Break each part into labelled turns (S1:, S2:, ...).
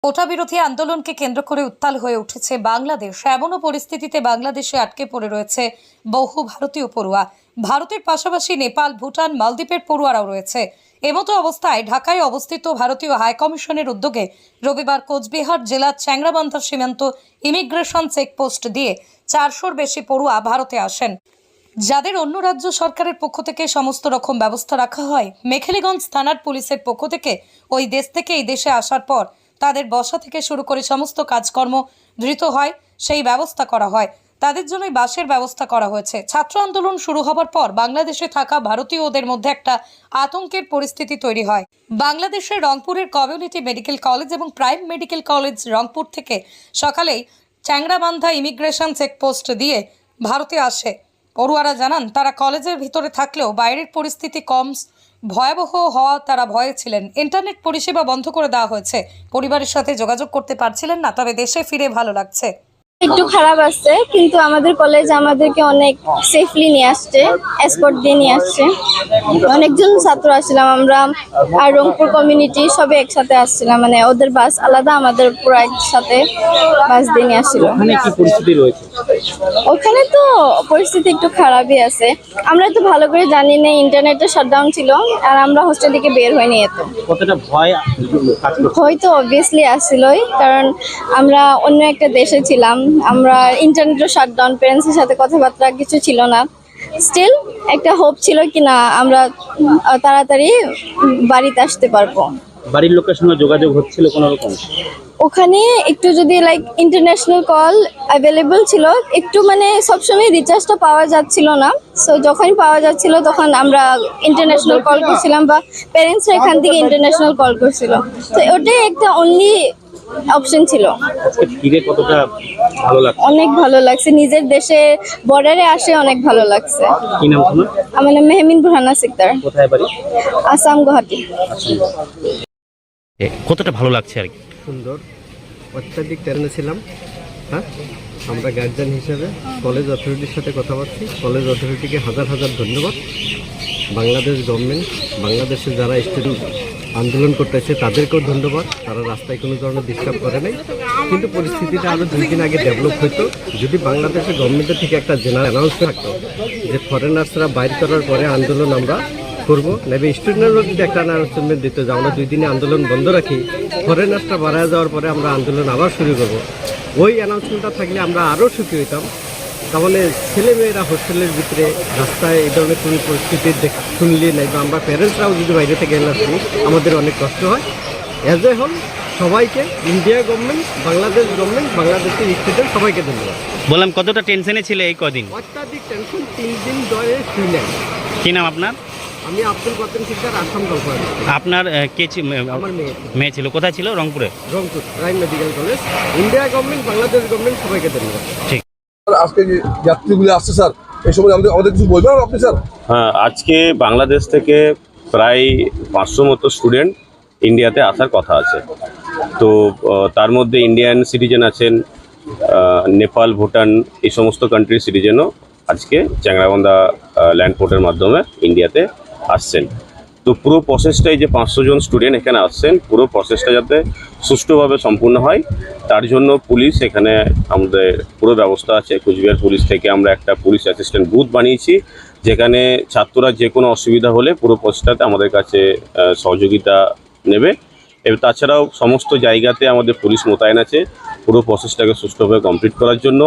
S1: কোটা বিরোধী আন্দোলনকে কেন্দ্র করে উত্তাল হয়ে উঠেছে বাংলাদেশ। এমনও পরিস্থিতিতে বাংলাদেশে আটকে পড়ে রয়েছে বহু ভারতীয় পড়ুয়া। ভারতের পাশাপাশি নেপাল, ভুটান, মালদ্বীপের পড়ুয়ারাও রয়েছে। এমতো অবস্থায় ঢাকায় অবস্থিত ভারতীয় হাইকমিশনের উদ্যোগে রবিবার কোচবিহার জেলার চ্যাংড়াবান্ধা সীমান্ত ইমিগ্রেশন চেকপোস্ট দিয়ে 400-র বেশি পড়ুয়া ভারতে আসেন, যাদের অন্য রাজ্য সরকারের পক্ষ থেকে সমস্ত রকম ব্যবস্থা রাখা হয়। মেখলিগঞ্জ থানার পুলিশের পক্ষ থেকে ওই দেশ থেকে এই দেশে আসার পর তাদের বসা থেকে শুরু করে সমস্ত কাজকর্ম ধৃত হয়, সেই ব্যবস্থা করা হয়। তাদের জন্যই বাসের ব্যবস্থা করা হয়েছে। ছাত্র আন্দোলন শুরু হবার পর বাংলাদেশে থাকা ভারতীয়দের মধ্যে একটা আতঙ্কের পরিস্থিতি তৈরি হয়। বাংলাদেশের রংপুরের কমিউনিটি মেডিকেল কলেজ এবং প্রাইম মেডিকেল কলেজ রংপুর থেকে সকালেই চ্যাংড়াবান্ধা ইমিগ্রেশন চেকপোস্ট দিয়ে ভারতে আসে। পড়ুয়ারা জানান, তারা কলেজের ভিতরে থাকলেও বাইরের পরিস্থিতি কম ভয়াবহ হওয়া তারা ভয়ে ছিলেন। ইন্টারনেট পরিষেবা বন্ধ করে দেওয়া হয়েছে। পরিবারের সাথে যোগাযোগ করতে পারছিলেন না, তবে দেশে ফিরে ভালো লাগছে।
S2: একটু খারাপ আসছে, কিন্তু আমাদের কলেজ আমাদেরকে অনেক সেফলি নিয়ে আসছে, এসকর্ট দিয়ে নিয়ে আসছে। অনেকজন ছাত্র আসছিলাম আমরা, আর রংপুর কমিউনিটি সবে একসাথে আসছিলাম, মানে ওদের বাস আলাদা, আমাদের পুরো একসাথে বাস দিয়ে নিয়ে আসছিল।
S3: ওখানে কি পরিস্থিতি রয়েছে?
S2: ওখানে তো পরিস্থিতি একটু খারাপই আছে। আমরা তো ভালো করে জানি না, ইন্টারনেটটা শাটডাউন ছিল আর আমরা হোস্টেল থেকে বের হয়নি। এত
S3: কতটা ভয় কাজ করছে?
S2: ভয় তো অবভিয়াসলি আসছিলই, কারণ আমরা অন্য একটা দেশে ছিলাম, আমরা ইন্টারনেটও শাটডাউন, প্যারেন্টসের সাথে কথাবার্তা কিছু ছিল না। স্টিল একটা হোপ ছিল কিনা আমরা তাড়াতাড়ি বাড়িতে আসতে পারবো।
S3: বাড়ির লোকের সঙ্গে যোগাযোগ হচ্ছিল কোনো রকম?
S2: ওখানে একটু যদি লাইক ইন্টারন্যাশনাল কল অ্যাভেলেবল ছিল, একটু মানে সবসময় রিচার্জটা পাওয়া যাচ্ছিল না। সো যখনই পাওয়া যাচ্ছিল তখন আমরা ইন্টারন্যাশনাল কল করছিলাম, বা প্যারেন্টসরা এখান থেকে ইন্টারন্যাশনাল কল করছিল। তো ওটাই একটা অনলি অপশন ছিল।
S3: আজকে ফিরে কতটা ভালো লাগছে?
S2: অনেক ভালো লাগছে, নিজের দেশে বর্ডারে আসে অনেক ভালো লাগছে।
S3: কি নাম তোমার?
S2: আমার নাম মেহমিন বুরহানা সিকদার,
S3: কোথায় বাড়ি?
S2: আসাম, গুয়াহাটি।
S3: কতটা ভালো লাগছে আর কি?
S4: সুন্দর, অত্যাধিক ট্রেনে ছিলাম। হ্যাঁ, আমরা গার্জিয়ান হিসেবে কলেজ অথরিটির সাথে কথা বলছি। কলেজ অথরিটিকে হাজার হাজার ধন্যবাদ। বাংলাদেশ গভর্নমেন্ট, বাংলাদেশে যারা স্টুডেন্ট আন্দোলন করতেছে তাদেরকেও ধন্যবাদ। তারা রাস্তায় কোনো ধরনের ডিস্টার্ব করে নাই, কিন্তু পরিস্থিতিটা আরও 2 দিন আগে ডেভেলপ হতো যদি বাংলাদেশের গভর্নমেন্টের থেকে একটা জেনারেল অ্যানাউন্সমেন্ট থাকতো যে ফরেনার্সরা বাইর করার পরে আন্দোলন আমরা করবো, নেবে স্টুডেন্টরাও যদি একটা অ্যানাউন্সমেন্ট দিত যে আমরা 2 দিনে আন্দোলন বন্ধ রাখি, ফরেনার্সরা বাড়ায় যাওয়ার পরে আমরা আন্দোলন আবার শুরু করবো। ওই অ্যানাউন্সমেন্টটা থাকলে আমরা আরও সুখী হইতাম। তাহলে ছেলেমেয়েরা হোস্টেলের ভিতরে রাস্তায় এই ধরনের কোনো পরিস্থিতি শুনলে নাই, বা আমরা প্যারেন্টসরাও যদি বাইরে থেকে আসি আমাদের অনেক কষ্ট হয়। অ্যাজ এ হোল সবাইকে, ইন্ডিয়া গভর্নমেন্ট, বাংলাদেশ গভর্নমেন্ট, বাংলাদেশের স্টুডেন্ট সবাইকে ধন্যবাদ।
S3: বললাম কতটা টেনশনে ছিল এই কদিন?
S4: অত্যাধিক টেনশন, 3 দিন ধরে শুই নাই।
S3: কি নাম আপনার?
S4: আমি আব্দুল কাদের সিকদার, আসাম গল্পার।
S3: আপনার কে
S4: আমার
S3: মেয়ে ছিল? কোথায় ছিল? রংপুরে।
S4: Rangpur prime medical college. India government, Bangladesh government সবাইকে ধন্যবাদ।
S3: ঠিক।
S5: আজকে যে যাত্রীগুলো আসছে স্যার, এই সময় আমাদের কিছু বলবেন আপনি স্যার?
S6: হ্যাঁ, আজকে বাংলাদেশ থেকে প্রায় 500 মতো স্টুডেন্ট ইন্ডিয়াতে আসার কথা আছে। তো তার মধ্যে ইন্ডিয়ান সিটিজেন আছেন, নেপাল, ভুটান, এই সমস্ত কান্ট্রির সিটিজেনও আজকে চ্যাংড়াবান্ধা ল্যান্ড পোর্টের মাধ্যমে ইন্ডিয়াতে আসছেন। তো পুরো প্রসেসটাই যে 500 জন স্টুডেন্ট এখানে আসছেন, পুরো প্রসেসটা যাতে সুষ্ঠুভাবে সম্পূর্ণ হয় তার জন্য পুলিশ এখানে আমাদের পুরো ব্যবস্থা আছে। কুচবিহার পুলিশ থেকে আমরা একটা পুলিশ অ্যাসিস্ট্যান্ট বুথ বানিয়েছি, যেখানে ছাত্ররা যে কোনো অসুবিধা হলে পুরো প্রসেসটাতে আমাদের কাছে সহযোগিতা নেবে। এবং তাছাড়াও সমস্ত জায়গাতে আমাদের পুলিশ মোতায়েন আছে পুরো প্রসেসটাকে সুষ্ঠুভাবে কমপ্লিট করার জন্য।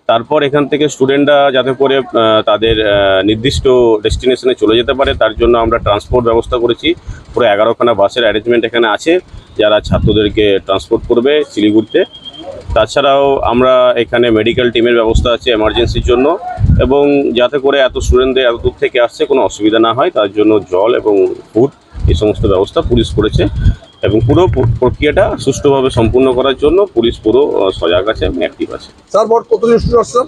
S6: তারপর এখান থেকে স্টুডেন্টরা যাতে করে তাদের নির্দিষ্ট ডেস্টিনেশনে চলে যেতে পারে তার জন্য আমরা ট্রান্সপোর্ট ব্যবস্থা করেছি। পুরো 11খানা বাসের অ্যারেঞ্জমেন্ট এখানে আছে, যারা ছাত্রদেরকে ট্রান্সপোর্ট করবে শিলিগুড়িতে। তাছাড়াও আমরা এখানে মেডিকেল টিমের ব্যবস্থা আছে এমার্জেন্সির জন্য, এবং যাতে করে এত স্টুডেন্টদের এত দূর থেকে আসছে কোনো অসুবিধা না হয় তার জন্য জল এবং ফুড এই সমস্ত ব্যবস্থা পুলিশ করেছে। এবং পুরো প্রক্রিয়াটা সুষ্ঠুভাবে সম্পূর্ণ করার জন্য পুলিশ পুরো সজাগ আছে এবং অ্যাক্টিভ আছে।
S5: স্যার মোট কতজন স্টুডেন্ট আসছে?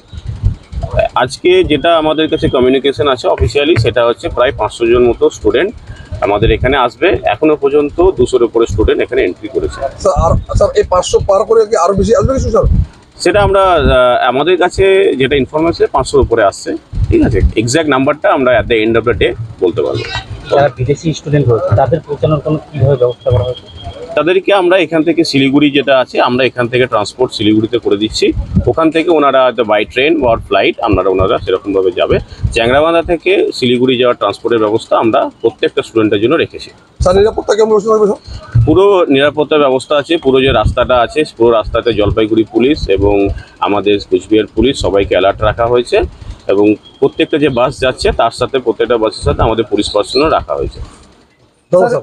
S6: আজকে যেটা আমাদের কাছে কমিউনিকেশন আছে অফিসিয়ালি, সেটা হচ্ছে প্রায় 500 জন মতো স্টুডেন্ট আমাদের এখানে আসবে। এখনো পর্যন্ত 200-এর উপরে স্টুডেন্ট এখানে এন্ট্রি করেছে।
S5: স্যার আর স্যার এই 500 পার করে কি আরো বেশি আসবে কিছু স্যার?
S6: সেটা আমরা আমাদের কাছে যেটা ইনফরমেশন 500-এর উপরে আসছে, ঠিক আছে। এক্স্যাক্ট নাম্বারটা আমরা at the end of the day বলতে পারবো।
S3: যারা বিদেশি স্টুডেন্ট রয়েছে তাদের পৌঁছানোর কোনো কীভাবে ব্যবস্থা করা হয়েছে?
S6: তাদেরকে আমরা এখান থেকে শিলিগুড়ি যেটা আছে আমরা এখান থেকে ট্রান্সপোর্ট শিলিগুড়িতে করে দিচ্ছি। ওখান থেকে ওনারা হয়তো বাই ট্রেন বা ফ্লাইট ওনারা সেরকমভাবে যাবে। চ্যাংরাবান্ধা থেকে শিলিগুড়ি যাওয়ার ট্রান্সপোর্টের ব্যবস্থা আমরা প্রত্যেকটা স্টুডেন্টের জন্য রেখেছি।
S5: স্যার নিরাপত্তা কেমন ব্যবস্থা থাকবে স্যার?
S6: পুরো নিরাপত্তার ব্যবস্থা আছে। পুরো যে রাস্তাটা আছে পুরো রাস্তাতে জলপাইগুড়ি পুলিশ এবং আমাদের কুচবিহার পুলিশ সবাইকে অ্যালার্ট রাখা হয়েছে এবং প্রত্যেকটা যে বাস যাচ্ছে তার সাথে প্রত্যেকটা বাসের সাথে আমাদের পুলিশ পার্সনও রাখা হয়েছে।
S5: ধন্যবাদ স্যার।